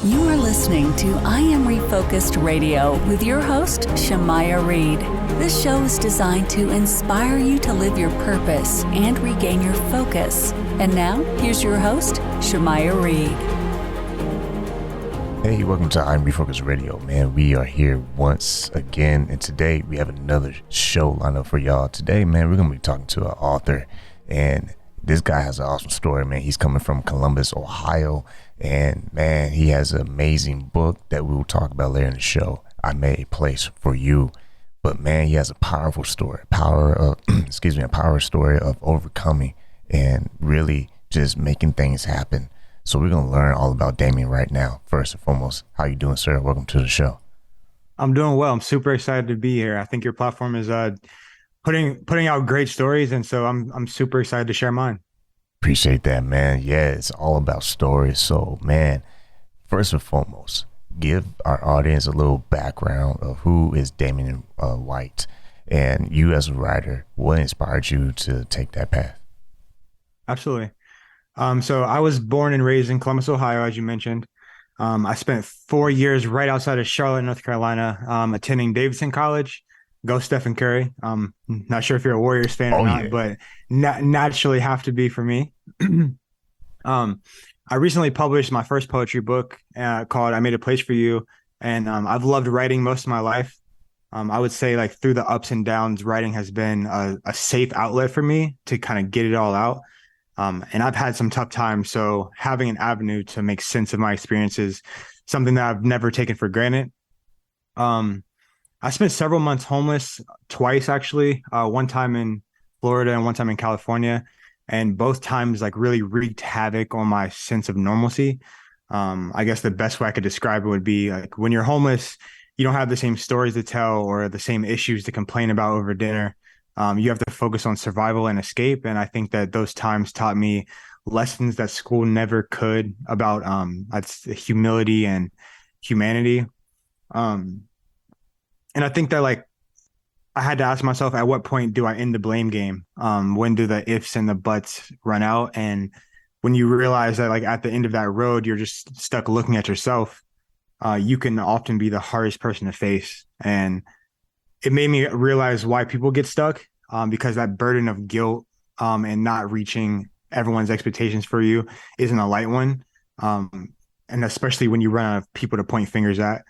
You are listening to I Am Refocused Radio with your host, Shamaya Reed. This show is designed to inspire you to live your purpose and regain your focus. And now, here's your host, Shamaya Reed. Hey, welcome to I Am Refocused Radio, man. We are here once again, and today we have another show lined up for y'all. Today, man, we're going to be talking to an author, and this guy has an awesome story, man. He's coming from Columbus, Ohio, and man, he has an amazing book that we will talk about later in the show. I Made a Place for You. But man, he has a powerful story, a power story of overcoming and really just making things happen. So we're going to learn all about Damian right now. First and foremost, how you doing, sir? Welcome to the show. I'm doing well. I'm super excited to be here. I think your platform is putting out great stories, and so I'm super excited to share mine. Appreciate that, man. Yeah, it's all about stories. So, man, first and foremost, give our audience a little background of who is Damian White, and you as a writer, what inspired you to take that path? Absolutely. So I was born and raised in Columbus, Ohio, as you mentioned. I spent 4 years right outside of Charlotte, North Carolina, attending Davidson College. Go Stephen Curry. Not sure if you're a Warriors fan or not, but naturally have to be for me. I recently published my first poetry book called I Made a Place for You. And I've loved writing most of my life. I would say like through the ups and downs, writing has been a safe outlet for me to kind of get it all out. And I've had some tough times. So having an avenue to make sense of my experiences, something that I've never taken for granted. I spent several months homeless, twice actually, one time in Florida and one time in California. And both times like really wreaked havoc on my sense of normalcy. I guess the best way I could describe it would be like when you're homeless, you don't have the same stories to tell or the same issues to complain about over dinner. You have to focus on survival and escape. And I think that those times taught me lessons that school never could about humility and humanity. And I think that like I had to ask myself, at what point do I end the blame game? When do the ifs and the buts run out? And when you realize that like at the end of that road, you're just stuck looking at yourself, you can often be the hardest person to face. And it made me realize why people get stuck, because that burden of guilt and not reaching everyone's expectations for you isn't a light one. And especially when you run out of people to point fingers at.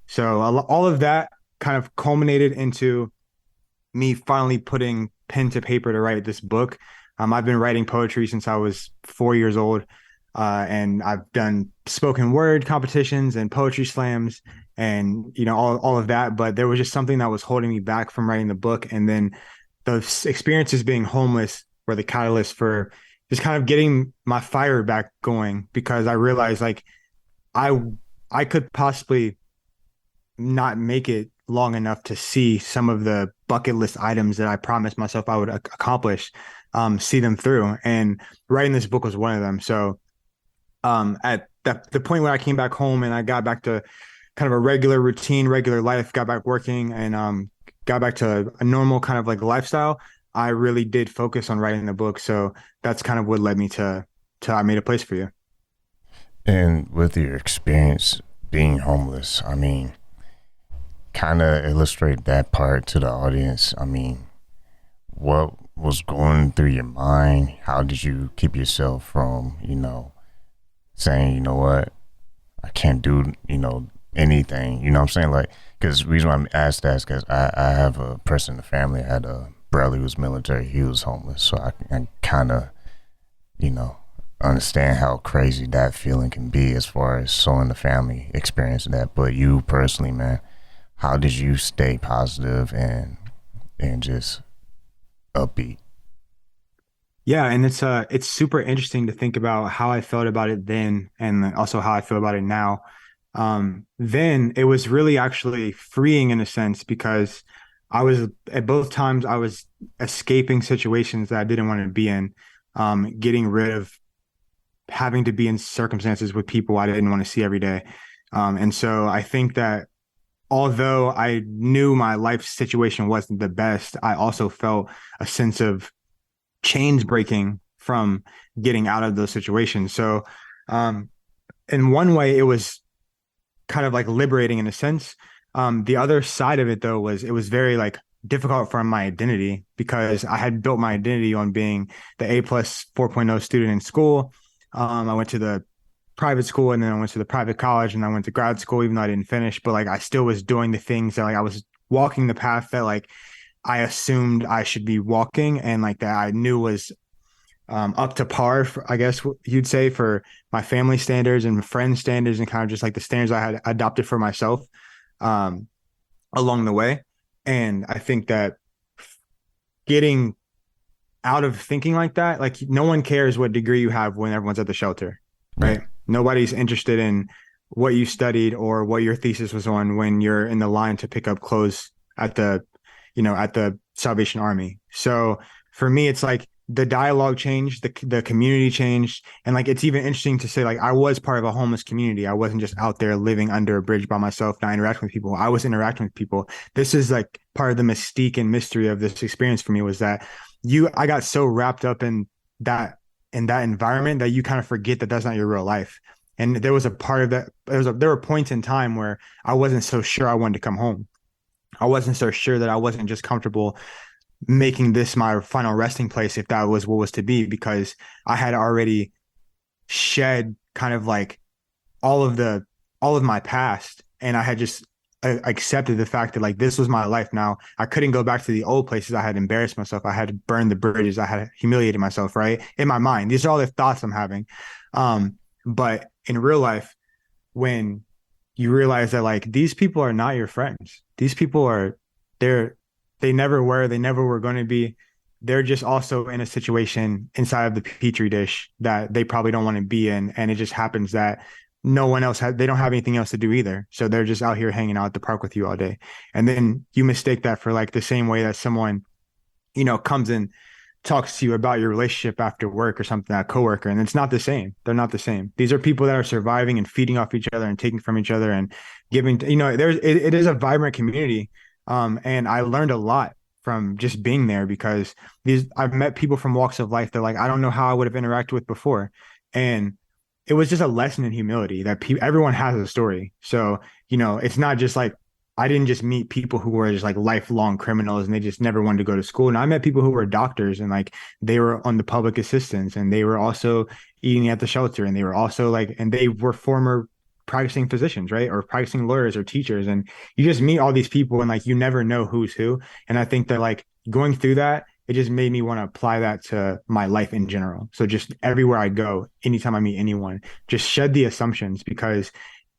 So all of that kind of culminated into me finally putting pen to paper to write this book. I've been writing poetry since I was 4 years old, and I've done spoken word competitions and poetry slams and, you know, all of that. But there was just something that was holding me back from writing the book. And then those experiences being homeless were the catalyst for just kind of getting my fire back going, because I realized like I could possibly not make it long enough to see some of the bucket list items that I promised myself I would accomplish, see them through. And writing this book was one of them. So at the point when I came back home and I got back to kind of a regular routine, regular life, got back working and got back to a normal kind of like lifestyle, I really did focus on writing the book. So that's kind of what led me to I Made a Place for You. And with your experience being homeless, I mean, kind of illustrate that part to the audience. I mean, what was going through your mind? How did you keep yourself from, saying, you know what, I can't do, anything, you know what I'm saying? Like, because the reason why I'm asked that is because I have a person in the family. I had a brother who was military. He was homeless. So I kind of, understand how crazy that feeling can be as far as someone in the family experiencing that. But you personally, man, how did you stay positive and just upbeat? Yeah, and it's super interesting to think about how I felt about it then and also how I feel about it now. Then it was really actually freeing in a sense, because I was at both times I was escaping situations that I didn't want to be in, getting rid of having to be in circumstances with people I didn't want to see every day. And so I think that although I knew my life situation wasn't the best, I also felt a sense of chains breaking from getting out of those situations. So in one way, it was kind of like liberating in a sense. The other side of it though was it was very like difficult for my identity because I had built my identity on being the A plus 4.0 student in school. I went to the private school and then I went to the private college and I went to grad school even though I didn't finish, but like I still was doing the things that like I was walking the path that like I assumed I should be walking and like that I knew was up to par, I guess you'd say, for my family standards and friend standards and kind of just like the standards I had adopted for myself um, along the way. And I think that getting out of thinking like that, like no one cares what degree you have when everyone's at the shelter, right? Nobody's interested in what you studied or what your thesis was on when you're in the line to pick up clothes at at the Salvation Army. So for me, it's like the dialogue changed, the community changed, and like it's even interesting to say like I was part of a homeless community. I wasn't just out there living under a bridge by myself, not interacting with people. I was interacting with people. This is like part of the mystique and mystery of this experience for me was that I got so wrapped up in that environment that you kind of forget that that's not your real life. And there was a part of that. There were points in time where I wasn't so sure I wanted to come home. I wasn't so sure that I wasn't just comfortable making this my final resting place if that was what was to be, because I had already shed kind of like all of my past, and I had just accepted the fact that like this was my life now. I couldn't go back to the old places. I had embarrassed myself. I had burned the bridges. I had humiliated myself, right? In my mind. These are all the thoughts I'm having. But in real life, when you realize that like these people are not your friends. These people are they never were, they never were going to be. They're just also in a situation inside of the petri dish that they probably don't want to be in. And it just happens that no one else they don't have anything else to do either. So they're just out here hanging out at the park with you all day. And then you mistake that for like the same way that someone, comes and talks to you about your relationship after work or something, that coworker. And it's not the same. They're not the same. These are people that are surviving and feeding off each other and taking from each other and giving, it is a vibrant community. And I learned a lot from just being there because I've met people from walks of life that like, I don't know how I would have interacted with before. And it was just a lesson in humility that everyone has a story. So, it's not just like, I didn't just meet people who were just like lifelong criminals and they just never wanted to go to school. And I met people who were doctors and like they were on the public assistance and they were also eating at the shelter and they were also like, and they were former practicing physicians, right? Or practicing lawyers or teachers. And you just meet all these people and like you never know who's who. And I think that like going through that, it just made me want to apply that to my life in general. So just everywhere I go, anytime I meet anyone, just shed the assumptions because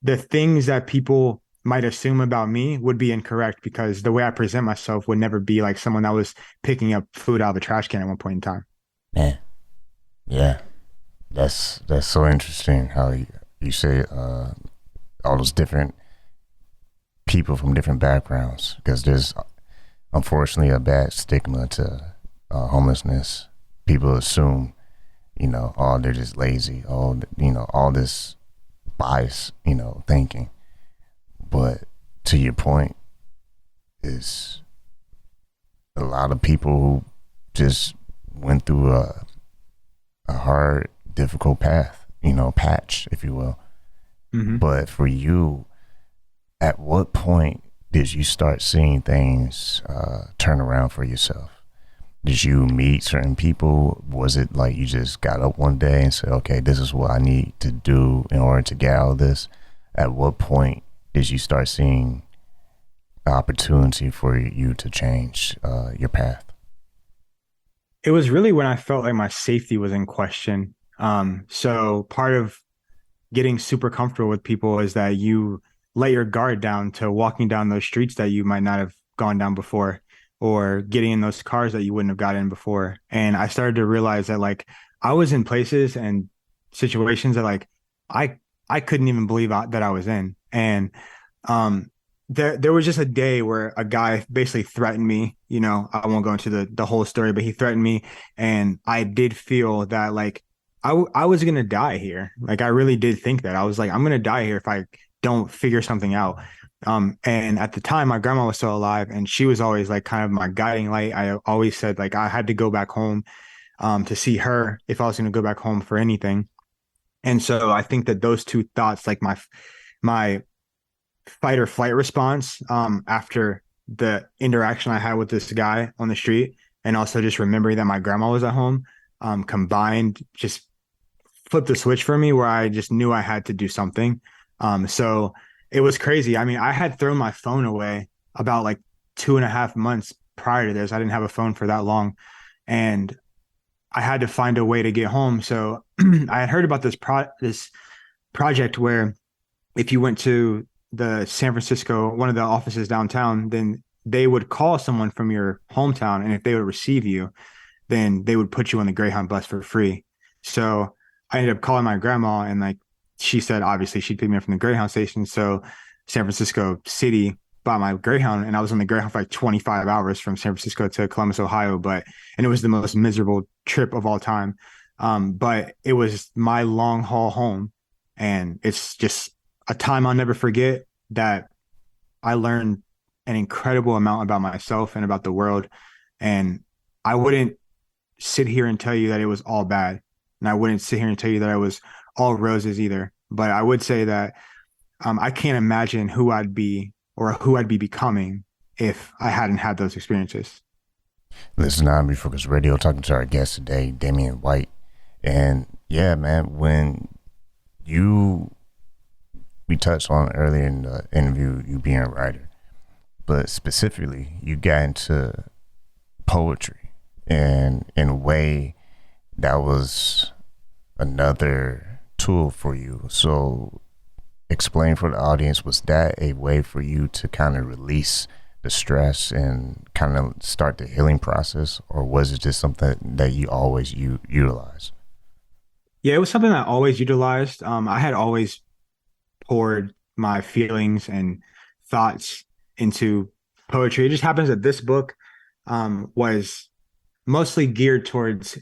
the things that people might assume about me would be incorrect because the way I present myself would never be like someone that was picking up food out of a trash can at one point in time. Man, yeah, that's so interesting how you say all those different people from different backgrounds, because there's unfortunately a bad stigma to homelessness. People assume, they're just lazy, all this bias, thinking. But to your point, is a lot of people who just went through a hard, difficult path, patch, if you will. Mm-hmm. But for you, at what point did you start seeing things turn around for yourself? Did you meet certain people? Was it like you just got up one day and said, okay, this is what I need to do in order to get out of this? At what point did you start seeing opportunity for you to change your path? It was really when I felt like my safety was in question. So part of getting super comfortable with people is that you let your guard down to walking down those streets that you might not have gone down before, or getting in those cars that you wouldn't have got in before. And I started to realize that like I was in places and situations that like I couldn't even believe that I was in. And there was just a day where a guy basically threatened me. I won't go into the whole story, but he threatened me, and I did feel that like I was gonna die here. Like I really did think that. I was like, I'm gonna die here if I don't figure something out. And at the time, my grandma was still alive, and she was always like kind of my guiding light. I always said like I had to go back home to see her if I was gonna go back home for anything. And so I think that those two thoughts, like my fight or flight response after the interaction I had with this guy on the street, and also just remembering that my grandma was at home, combined just flipped the switch for me where I just knew I had to do something. So it was crazy. I mean, I had thrown my phone away about like 2.5 months prior to this. I didn't have a phone for that long, and I had to find a way to get home. So I had heard about this project where if you went to the San Francisco, one of the offices downtown, then they would call someone from your hometown, and if they would receive you, then they would put you on the Greyhound bus for free. So I ended up calling my grandma, and like she said, obviously she'd pick me up from the Greyhound station. So San Francisco City bought my Greyhound, and I was on the Greyhound for like 25 hours from San Francisco to Columbus, Ohio. And it was the most miserable trip of all time. But it was my long haul home, and it's just a time I'll never forget that I learned an incredible amount about myself and about the world. And I wouldn't sit here and tell you that it was all bad. And I wouldn't sit here and tell you that I was all roses either. But I would say that I can't imagine who I'd be or who I'd be becoming if I hadn't had those experiences. Listen to Refocus Radio, talking to our guest today, Damian White. And yeah, man, we touched on earlier in the interview, you being a writer, but specifically you got into poetry, and in a way that was another tool for you. So explain for the audience, was that a way for you to kind of release the stress and kind of start the healing process, or was it just something that you always utilize? Yeah, it was something I always utilized. I had always poured my feelings and thoughts into poetry. It just happens that this book was mostly geared towards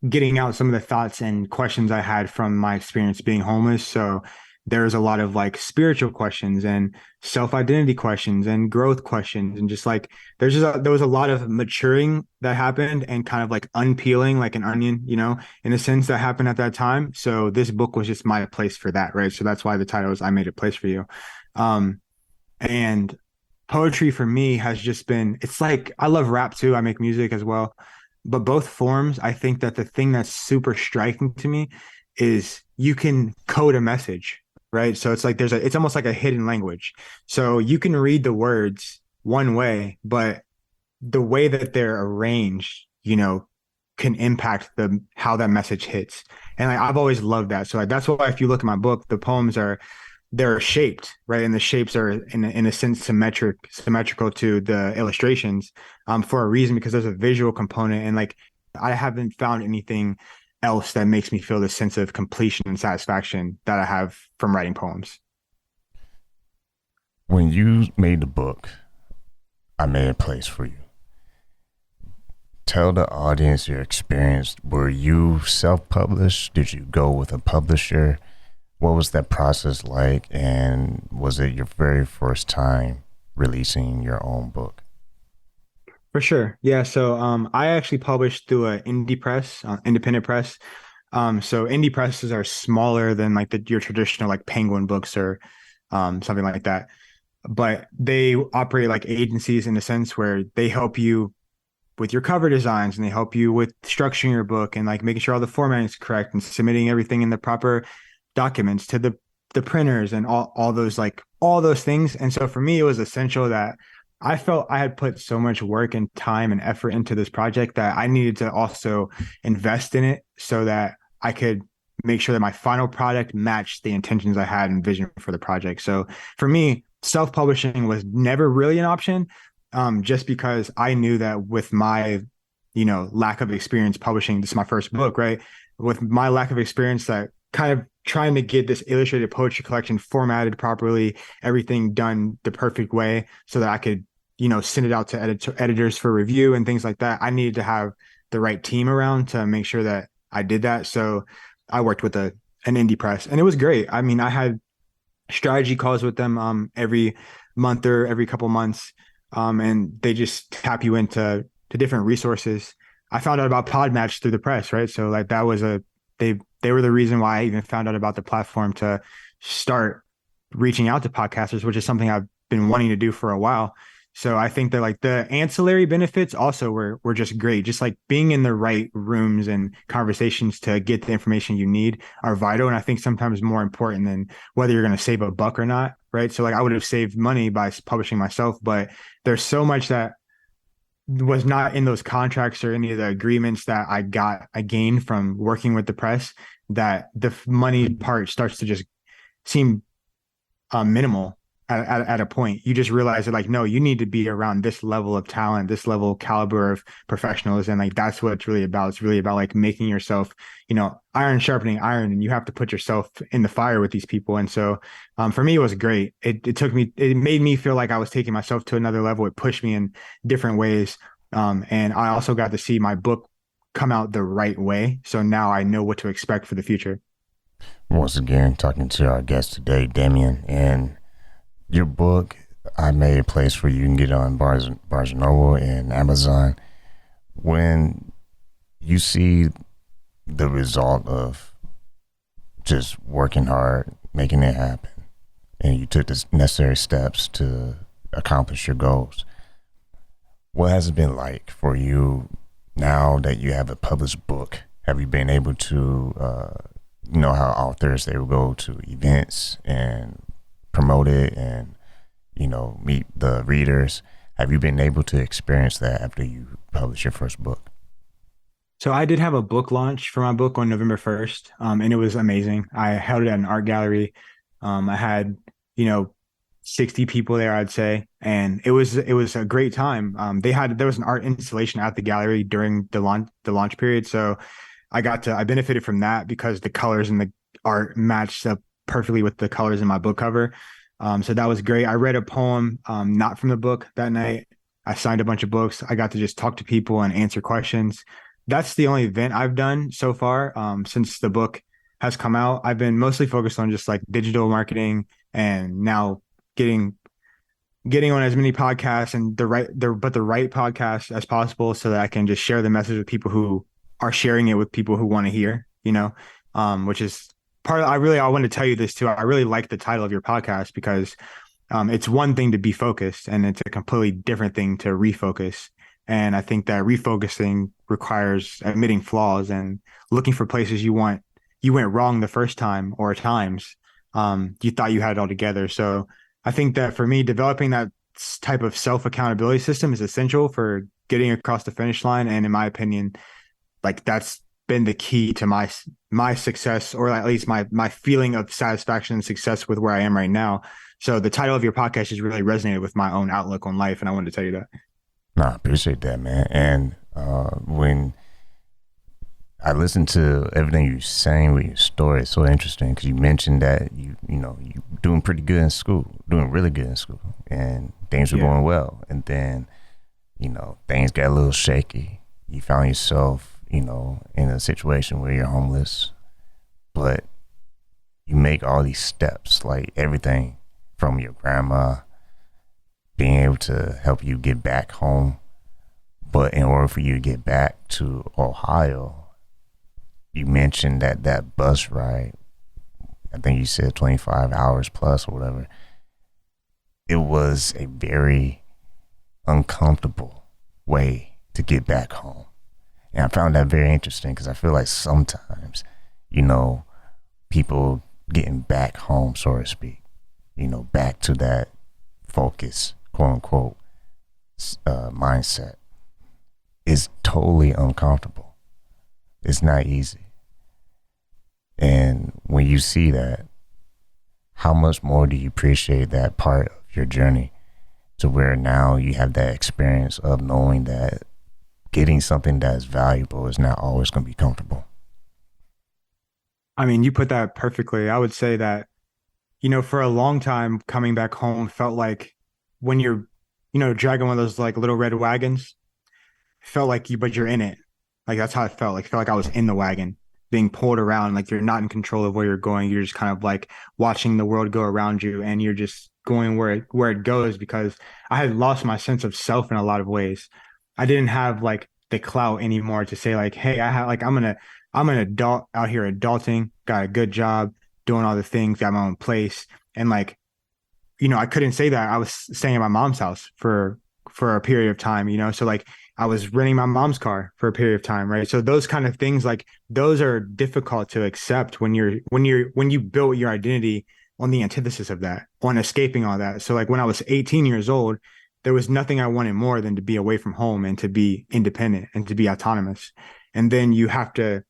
getting out some of the thoughts and questions I had from my experience being homeless. So there's a lot of like spiritual questions and self-identity questions and growth questions, and just like there was a lot of maturing that happened and kind of like unpeeling like an onion, in a sense, that happened at that time. So this book was just my place for that, right? So that's why the title is I Made a Place for You. And poetry for me has just been, it's like I love rap too. I make music as well. But both forms, I think that the thing that's super striking to me is you can code a message, right? So it's like it's almost like a hidden language. So you can read the words one way, but the way that they're arranged, can impact how that message hits. And I've always loved that. So that's why if you look at my book, the poems they're shaped, right? And the shapes are in a sense symmetrical to the illustrations, for a reason, because there's a visual component. And like, I haven't found anything else that makes me feel the sense of completion and satisfaction that I have from writing poems. When you made the book, I Made a Place for You, tell the audience your experience. Were you self-published? Did you go with a publisher? What was that process like? And was it your very first time releasing your own book? For sure. Yeah. So I actually published through an indie press, independent press. So indie presses are smaller than like your traditional like Penguin Books or something like that. But they operate like agencies in a sense where they help you with your cover designs, and they help you with structuring your book and like making sure all the formatting is correct and submitting everything in the proper documents to the printers and all those things. And so for me, it was essential that I felt I had put so much work and time and effort into this project that I needed to also invest in it so that I could make sure that my final product matched the intentions I had and vision for the project. So for me, self-publishing was never really an option, just because I knew that with my, lack of experience publishing, this is my first book, right? With my lack of experience, that kind of trying to get this illustrated poetry collection formatted properly, everything done the perfect way so that I could, send it out to editors for review and things like that. I needed to have the right team around to make sure that I did that. So I worked with an indie press, and it was great. I mean, I had strategy calls with them every month or every couple months, and they just tap you into different resources. I found out about Podmatch through the press, right? So like that was they were the reason why I even found out about the platform to start reaching out to podcasters, which is something I've been wanting to do for a while. So I think that like the ancillary benefits also were just great. Just like being in the right rooms and conversations to get the information you need are vital. And I think sometimes more important than whether you're going to save a buck or not. Right. So like I would have saved money by publishing myself, but there's so much that was not in those contracts or any of the agreements that I gained from working with the press, that the money part starts to just seem minimal at a point. You just realize that like, no, you need to be around this level of talent, this level of caliber of professionals. And like, that's what it's really about. It's really about like making yourself, iron sharpening iron, and you have to put yourself in the fire with these people. And so for me, it was great. It made me feel like I was taking myself to another level. It pushed me in different ways. And I also got to see my book come out the right way. So now I know what to expect for the future. Once again, talking to our guest today, Damian, and your book, I made a place where you can get on Barnes and Noble and Amazon. When you see the result of just working hard, making it happen, and you took the necessary steps to accomplish your goals, what has it been like for you now that you have a published book? Have you been able to, how authors, they will go to events and promote it and, meet the readers? Have you been able to experience that after you published your first book? So I did have a book launch for my book on November 1st, and it was amazing. I held it at an art gallery. I had, 60 people there, I'd say, and it was a great time. There was an art installation at the gallery during the launch period, so I benefited from that because the colors in the art matched up perfectly with the colors in my book cover. So that was great. I read a poem, not from the book that night. I signed a bunch of books. I got to just talk to people and answer questions. That's the only event I've done so far. Since the book has come out, I've been mostly focused on just like digital marketing and now getting on as many podcasts and the right podcast as possible so that I can just share the message with people who are sharing it with people who want to hear, which is part of, I want to tell you this too. I really like the title of your podcast because it's one thing to be focused and it's a completely different thing to refocus. And I think that refocusing requires admitting flaws and looking for places you went wrong the first time or times you thought you had it all together. So I think that for me, developing that type of self-accountability system is essential for getting across the finish line. And in my opinion, like that's been the key to my success, or at least my feeling of satisfaction and success with where I am right now. So the title of your podcast has really resonated with my own outlook on life. And I wanted to tell you that. No, I appreciate that, man. And when I listened to everything you're saying with your story, it's so interesting because you mentioned that you doing pretty good in school, doing really good in school, and things were going well. And then, things got a little shaky. You found yourself, in a situation where you're homeless, but you make all these steps, like everything from your grandma being able to help you get back home. But in order for you to get back to Ohio, you mentioned that bus ride, I think you said 25 hours plus or whatever. It was a very uncomfortable way to get back home. And I found that very interesting because I feel like sometimes, people getting back home, so to speak, back to that focus, quote unquote, mindset is totally uncomfortable. It's not easy. And when you see that, how much more do you appreciate that part of your journey to where now you have that experience of knowing that getting something that is valuable is not always going to be comfortable? I mean, you put that perfectly. I would say that, for a long time, coming back home felt like when you're, dragging one of those like little red wagons, felt like but you're in it. Like that's how it felt. Like I felt like I was in the wagon being pulled around. Like you're not in control of where you're going. You're just kind of like watching the world go around you, and you're just going where it goes, because I had lost my sense of self in a lot of ways. I didn't have like the clout anymore to say like, hey, I'm an adult out here adulting, got a good job, doing all the things, got my own place. And like I couldn't say that. I was staying at my mom's house for a period of time, so like I was renting my mom's car for a period of time, right? So those kind of things, like those are difficult to accept when you built your identity on the antithesis of that, on escaping all that. So like when I was 18 years old, there was nothing I wanted more than to be away from home and to be independent and to be autonomous. And then you have to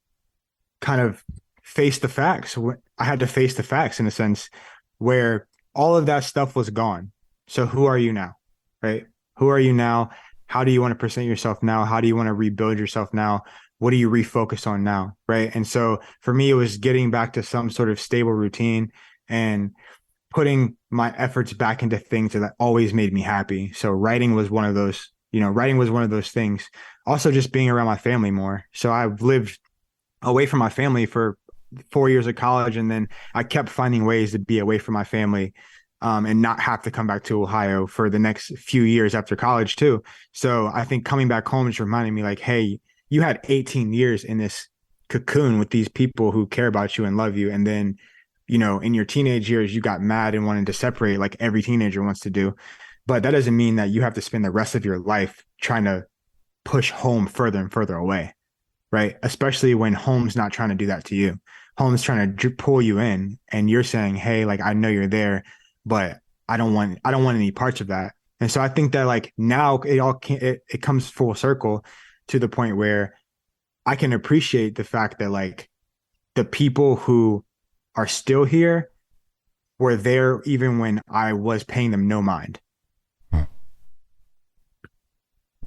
kind of face the facts. I had to face the facts in a sense where all of that stuff was gone. So who are you now? Right? Who are you now? How do you want to present yourself now? How do you want to rebuild yourself now? What do you refocus on now? Right. And so for me, it was getting back to some sort of stable routine and putting my efforts back into things that always made me happy. So writing was one of those, writing was one of those things. Also just being around my family more. So I've lived away from my family for 4 years of college. And then I kept finding ways to be away from my family, and not have to come back to Ohio for the next few years after college too. So I think coming back home is reminding me like, hey, you had 18 years in this cocoon with these people who care about you and love you. And then, in your teenage years, you got mad and wanted to separate like every teenager wants to do. But that doesn't mean that you have to spend the rest of your life trying to push home further and further away, right? Especially when home's not trying to do that to you. Home's trying to pull you in, and you're saying, hey, like, I know you're there, but I don't want any parts of that. And so I think that like now it comes full circle to the point where I can appreciate the fact that like the people who are still here were there even when I was paying them no mind.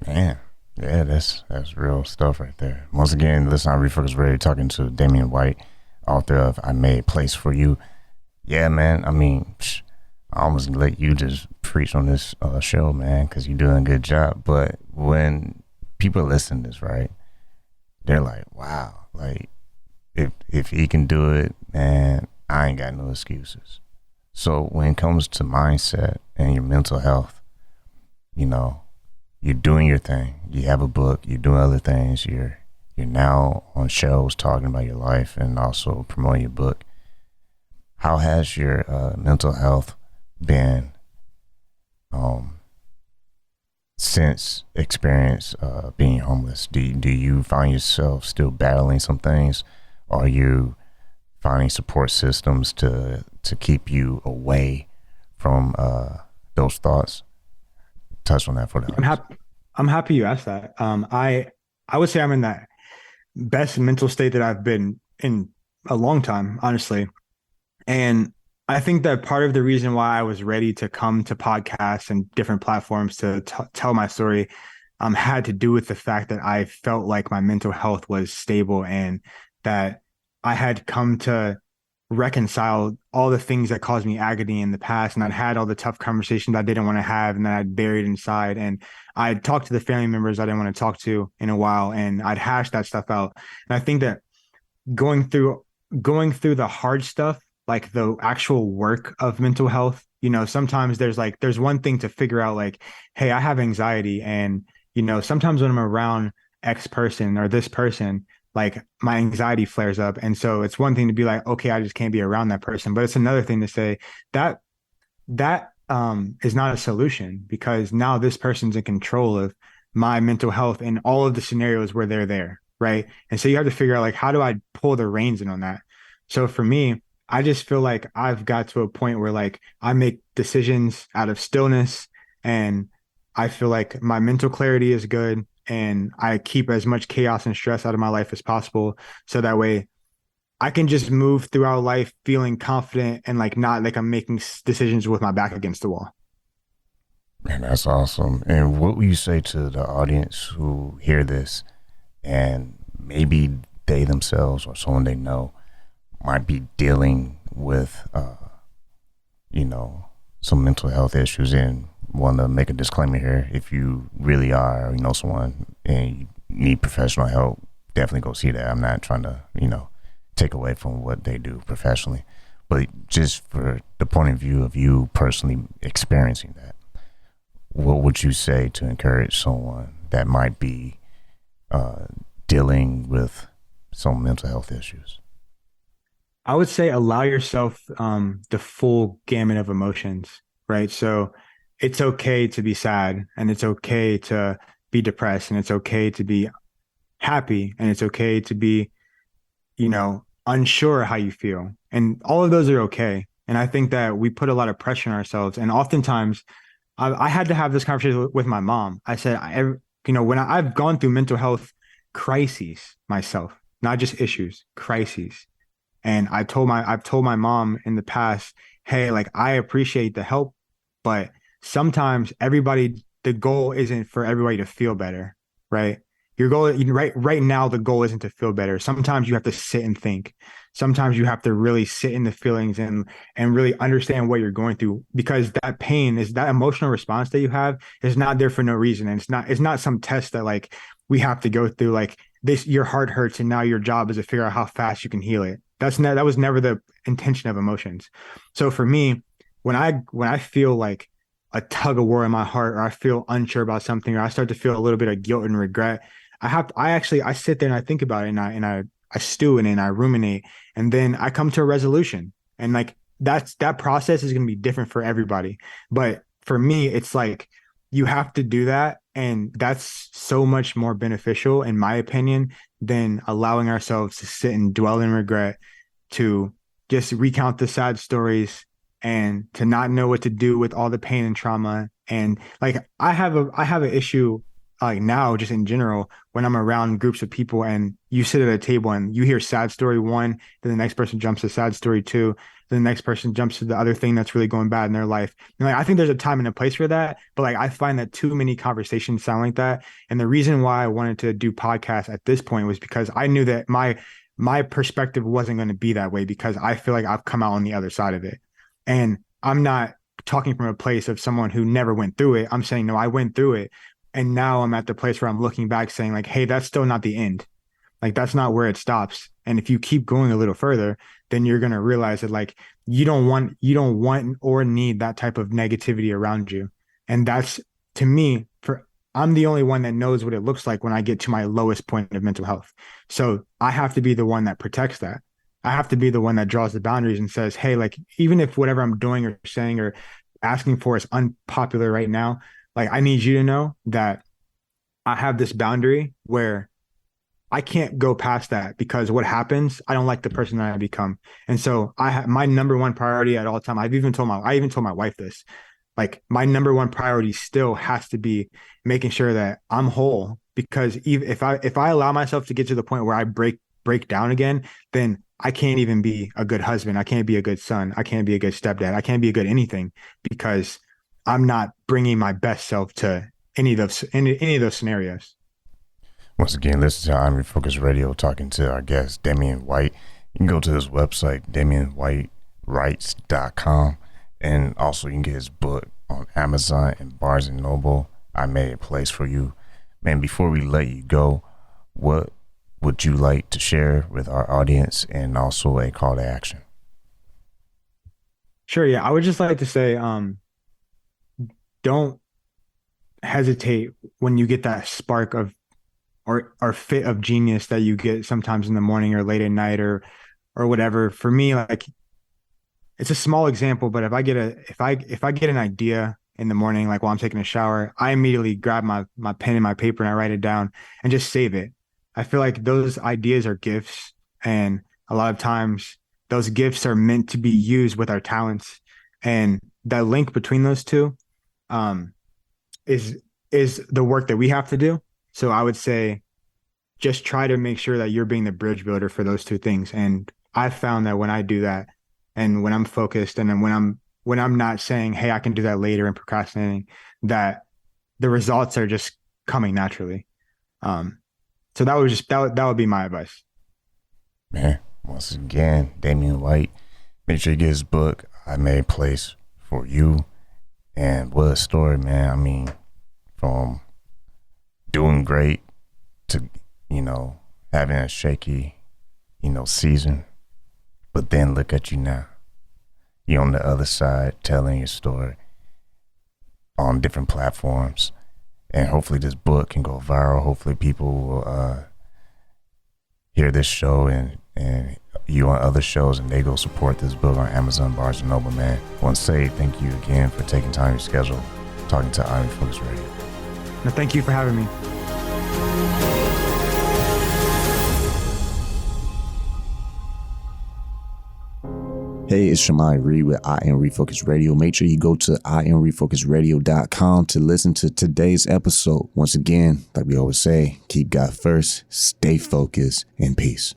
Man, yeah, that's real stuff right there. Once again, listen, I'm Refocus Radio, talking to Damian White, author of I Made Place for You. Yeah, man, I mean, I almost let you just preach on this show, man, because you're doing a good job. But when people listen to this, right, they're like, wow, like, if he can do it, man, I ain't got no excuses. So when it comes to mindset and your mental health, you're doing your thing. You have a book, you're doing other things, you're now on shows talking about your life and also promoting your book. How has your mental health been since experience being homeless? Do you find yourself still battling some things? Are you finding support systems to keep you away from those thoughts? Touch on that for the I'm happy you asked that. I would say I'm in that best mental state that I've been in a long time, honestly. And I think that part of the reason why I was ready to come to podcasts and different platforms to tell my story had to do with the fact that I felt like my mental health was stable and that I had come to reconcile all the things that caused me agony in the past. And I'd had all the tough conversations I didn't want to have and that I'd buried inside. And I'd talked to the family members I didn't want to talk to in a while, and I'd hashed that stuff out. And I think that going through the hard stuff, like the actual work of mental health, sometimes there's one thing to figure out, like, hey, I have anxiety. And, sometimes when I'm around X person or this person, like my anxiety flares up. And so it's one thing to be like, okay, I just can't be around that person. But it's another thing to say that is not a solution, because now this person's in control of my mental health in all of the scenarios where they're there. Right. And so you have to figure out, like, how do I pull the reins in on that? So for me, I just feel like I've got to a point where like I make decisions out of stillness, and I feel like my mental clarity is good, and I keep as much chaos and stress out of my life as possible. So that way I can just move throughout life feeling confident and like not like I'm making decisions with my back against the wall. Man, that's awesome. And what will you say to the audience who hear this and maybe they themselves or someone they know might be dealing with, some mental health issues? And want to make a disclaimer here: if you really are, or you know someone and you need professional help, definitely go see that. I'm not trying to, take away from what they do professionally, but just for the point of view of you personally experiencing that, what would you say to encourage someone that might be dealing with some mental health issues? I would say allow yourself the full gamut of emotions. right? So it's okay to be sad, and it's okay to be depressed, and it's okay to be happy, and it's okay to be, unsure how you feel. And all of those are okay. And I think that we put a lot of pressure on ourselves. And oftentimes, I had to have this conversation with my mom. I said, when I've gone through mental health crises myself, not just issues, crises. And I've told my mom in the past, hey, like I appreciate the help, but sometimes the goal isn't for everybody to feel better, right? Your goal, right now, the goal isn't to feel better. Sometimes you have to sit and think. Sometimes you have to really sit in the feelings and really understand what you're going through, because that emotional response that you have is not there for no reason. And it's not some test that like we have to go through, like this, your heart hurts and now your job is to figure out how fast you can heal it. That was never the intention of emotions. So for me, when I feel like a tug of war in my heart, or I feel unsure about something, or I start to feel a little bit of guilt and regret, I sit there and I think about it, and I stew in it and I ruminate, and then I come to a resolution. And like that process is going to be different for everybody. But for me, it's like you have to do that. And that's so much more beneficial, in my opinion, than allowing ourselves to sit and dwell in regret, to just recount the sad stories, and to not know what to do with all the pain and trauma. And like I have an issue, like now, just in general, when I'm around groups of people and you sit at a table and you hear sad story one, then the next person jumps to sad story two, then the next person jumps to the other thing that's really going bad in their life. And like I think there's a time and a place for that, but like I find that too many conversations sound like that. And the reason why I wanted to do podcasts at this point was because I knew that my perspective wasn't going to be that way, because I feel like I've come out on the other side of it. And I'm not talking from a place of someone who never went through it. I'm saying, no, I went through it. And now I'm at the place where I'm looking back saying like, hey, that's still not the end. Like that's not where it stops. And if you keep going a little further, then you're going to realize that like you don't want or need that type of negativity around you. And that's, to me, I'm the only one that knows what it looks like when I get to my lowest point of mental health. So I have to be the one that protects that. I have to be the one that draws the boundaries and says, hey, like, even if whatever I'm doing or saying or asking for is unpopular right now, like, I need you to know that I have this boundary where I can't go past that, because what happens, I don't like the person that I become. And so my number one priority at all time, I even told my wife this, like my number one priority still has to be making sure that I'm whole, because even if I allow myself to get to the point where I break down again, then I can't even be a good husband. I can't be a good son. I can't be a good stepdad. I can't be a good anything, because I'm not bringing my best self to any of those scenarios. Once again, listen to I'm Refocused Radio, talking to our guest, Damian White. You can go to his website, DamianWhiteWrites.com. And also you can get his book on Amazon and Barnes & Noble, I Made a Place for You. Man, before we let you go, what would you like to share with our audience, and also a call to action? Sure. Yeah. I would just like to say, don't hesitate when you get that spark of or fit of genius that you get sometimes in the morning or late at night or whatever. For me, like, it's a small example, but if I get an idea in the morning, like while I'm taking a shower, I immediately grab my pen and my paper and I write it down and just save it. I feel like those ideas are gifts, and a lot of times those gifts are meant to be used with our talents. And that link between those two um, is the work that we have to do. So I would say just try to make sure that you're being the bridge builder for those two things. And I've found that when I do that, and when I'm focused, and then when I'm not saying, hey, I can do that later and procrastinating, that the results are just coming naturally. So that would be my advice. Man, once again, Damian White, make sure you get his book, I Made a Place for You. And what a story, man. I mean, from doing great to, having a shaky, season. But then look at you now. You're on the other side telling your story on different platforms. And hopefully this book can go viral. Hopefully people will hear this show and and you on other shows, and they go support this book on Amazon, Barnes & Noble, man. I want to say thank you again for taking time in your schedule, talking to I Am Refocused Radio. No, thank you for having me. Hey, it's Shemai Reed with I Am Refocused Radio. Make sure you go to IamRefocusedRadio.com to listen to today's episode. Once again, like we always say, keep God first, stay focused, and peace.